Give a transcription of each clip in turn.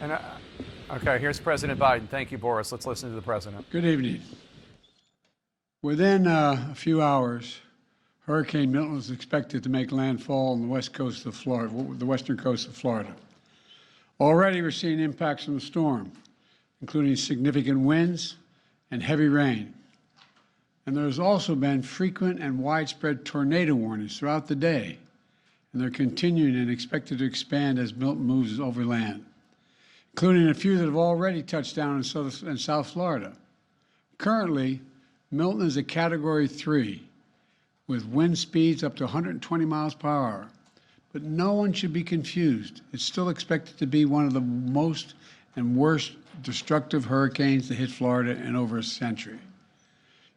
And okay, here's President Biden. Thank you, Boris. Let's listen to the president. Good evening. Within a few hours, Hurricane Milton is expected to make landfall on the west coast of Florida, the western coast of Florida. Already, we're seeing impacts from the storm, including significant winds and heavy rain. And there's also been frequent and widespread tornado warnings throughout the day, and they're continuing and expected to expand as Milton moves over land, including a few that have already touched down in South Florida. Currently, Milton is a Category 3 with wind speeds up to 120 miles per hour. But no one should be confused. It's still expected to be one of the most and worst destructive hurricanes to hit Florida in over a century.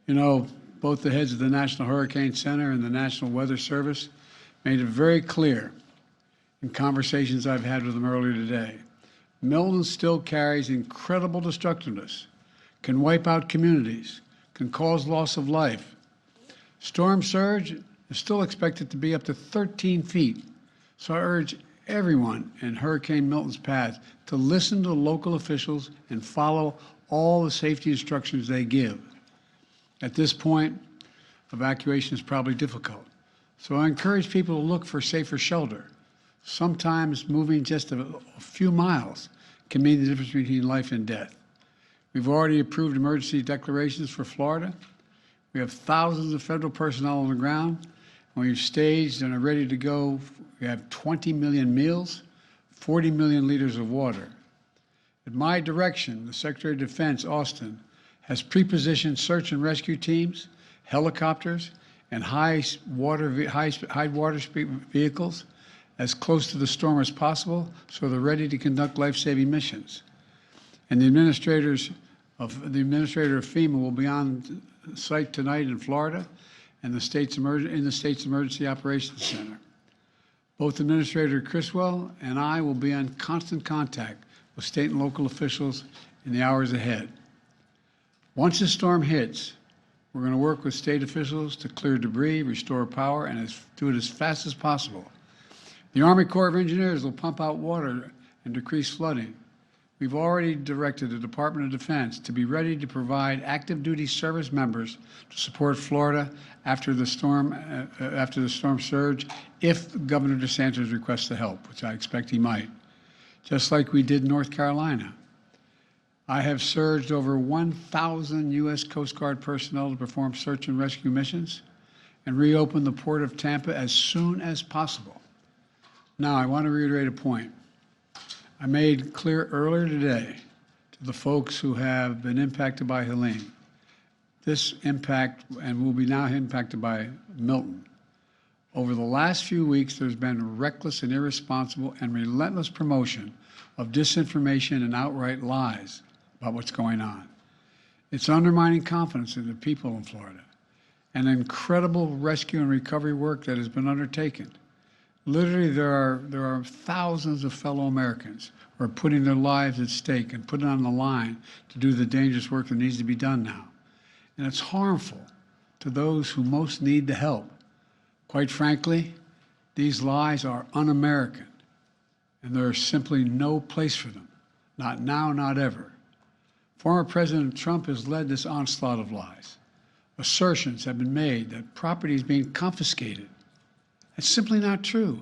You know, both the heads of the National Hurricane Center and the National Weather Service made it very clear in conversations I've had with them earlier today. Milton still carries incredible destructiveness, can wipe out communities, can cause loss of life. Storm surge is still expected to be up to 13 feet. So I urge everyone in Hurricane Milton's path to listen to local officials and follow all the safety instructions they give. At this point, evacuation is probably difficult. So I encourage people to look for safer shelter. Sometimes moving just a few miles can mean the difference between life and death. We've already approved emergency declarations for Florida. We have thousands of federal personnel on the ground, and we've staged and are ready to go. We have 20 million meals, 40 million liters of water. At my direction, the Secretary of Defense, Austin, has pre-positioned search and rescue teams, helicopters, and high water speed vehicles as close to the storm as possible, so they're ready to conduct life-saving missions. And the administrator of FEMA will be on site tonight in Florida and in the state's Emergency Operations Center. Both Administrator Criswell and I will be in constant contact with state and local officials in the hours ahead. Once the storm hits, we're going to work with state officials to clear debris, restore power, and do it as fast as possible. The Army Corps of Engineers will pump out water and decrease flooding. We've already directed the Department of Defense to be ready to provide active duty service members to support Florida after the storm surge if Governor DeSantis requests the help, which I expect he might, just like we did in North Carolina. I have surged over 1,000 U.S. Coast Guard personnel to perform search and rescue missions and reopen the Port of Tampa as soon as possible. Now, I want to reiterate a point I made clear earlier today to the folks who have been impacted by Helene. This impact, and will be now impacted by Milton. Over the last few weeks, there's been reckless and irresponsible and relentless promotion of disinformation and outright lies about what's going on. It's undermining confidence in the people in Florida and incredible rescue and recovery work that has been undertaken. Literally, there are thousands of fellow Americans who are putting their lives at stake and putting on the line to do the dangerous work that needs to be done now. And it's harmful to those who most need the help. Quite frankly, these lies are un-American, and there is simply no place for them. Not now, not ever. Former President Trump has led this onslaught of lies. Assertions have been made that property is being confiscated. It's simply not true.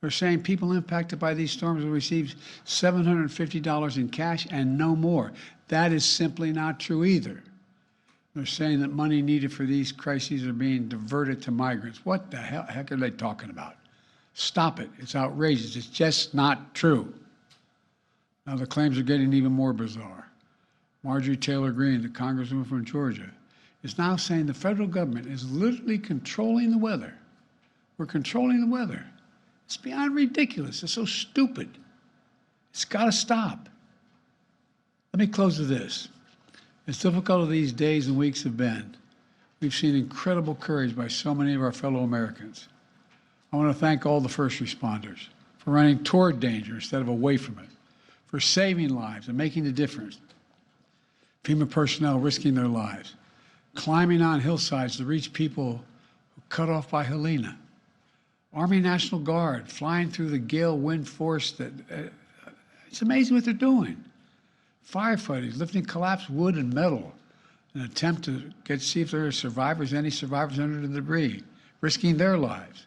They're saying people impacted by these storms will receive $750 in cash and no more. That is simply not true either. They're saying that money needed for these crises are being diverted to migrants. What the heck are they talking about? Stop it. It's outrageous. It's just not true. Now the claims are getting even more bizarre. Marjorie Taylor Greene, the congresswoman from Georgia, is now saying the federal government is literally controlling the weather. We're controlling the weather. It's beyond ridiculous. It's so stupid. It's got to stop. Let me close with this. As difficult as these days and weeks have been, we've seen incredible courage by so many of our fellow Americans. I want to thank all the first responders for running toward danger instead of away from it, for saving lives and making a difference. FEMA personnel risking their lives, climbing on hillsides to reach people cut off by Helene. Army National Guard flying through the gale wind force that It's amazing what they're doing. Firefighters lifting collapsed wood and metal in an attempt to see if there are survivors, any survivors under the debris, risking their lives.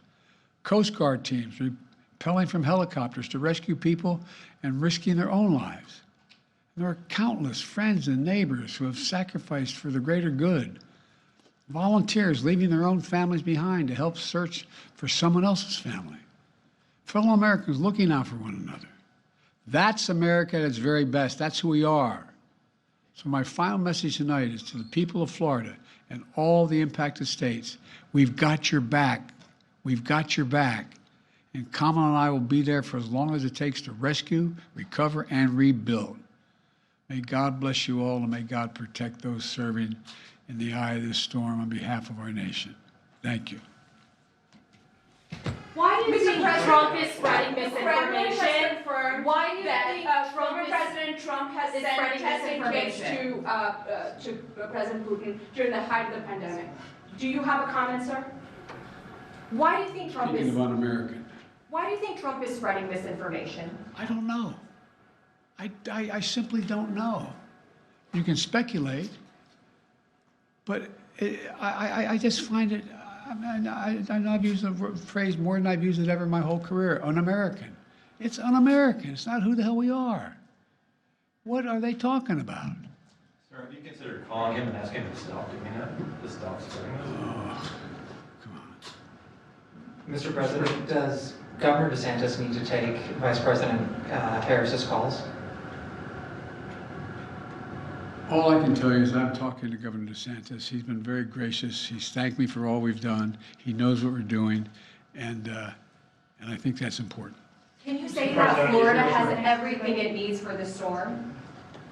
Coast Guard teams rappelling from helicopters to rescue people and risking their own lives. There are countless friends and neighbors who have sacrificed for the greater good. Volunteers leaving their own families behind to help search for someone else's family. Fellow Americans looking out for one another. That's America at its very best. That's who we are. So my final message tonight is to the people of Florida and all the impacted states. We've got your back. We've got your back. And Kamala and I will be there for as long as it takes to rescue, recover, and rebuild. May God bless you all, and may God protect those serving in the eye of this storm on behalf of our nation. Thank you. Why do you think Trump is spreading Kremlin has misinformation? confirmed Why do you that think former Trump President Trump has is sent spreading testing kits misinformation? to President Putin during the height of the pandemic? Do you have a comment, sir? Why do you think Trump Speaking is? of un-American, Why do you think Trump is spreading misinformation? I don't know. I simply don't know. You can speculate, but I just find it, I know I've used the phrase more than I've used it ever in my whole career, un-American. It's un-American. It's not who the hell we are. What are they talking about? Sir, have you considered calling him and asking him to stop doing that? To stop spreading this? Oh, come on. Mr. President, does Governor DeSantis need to take Vice President Harris's calls? All I can tell you is I'm talking to Governor DeSantis. He's been very gracious. He's thanked me for all we've done. He knows what we're doing, and I think that's important. Can you say that Florida has everything it needs for the storm?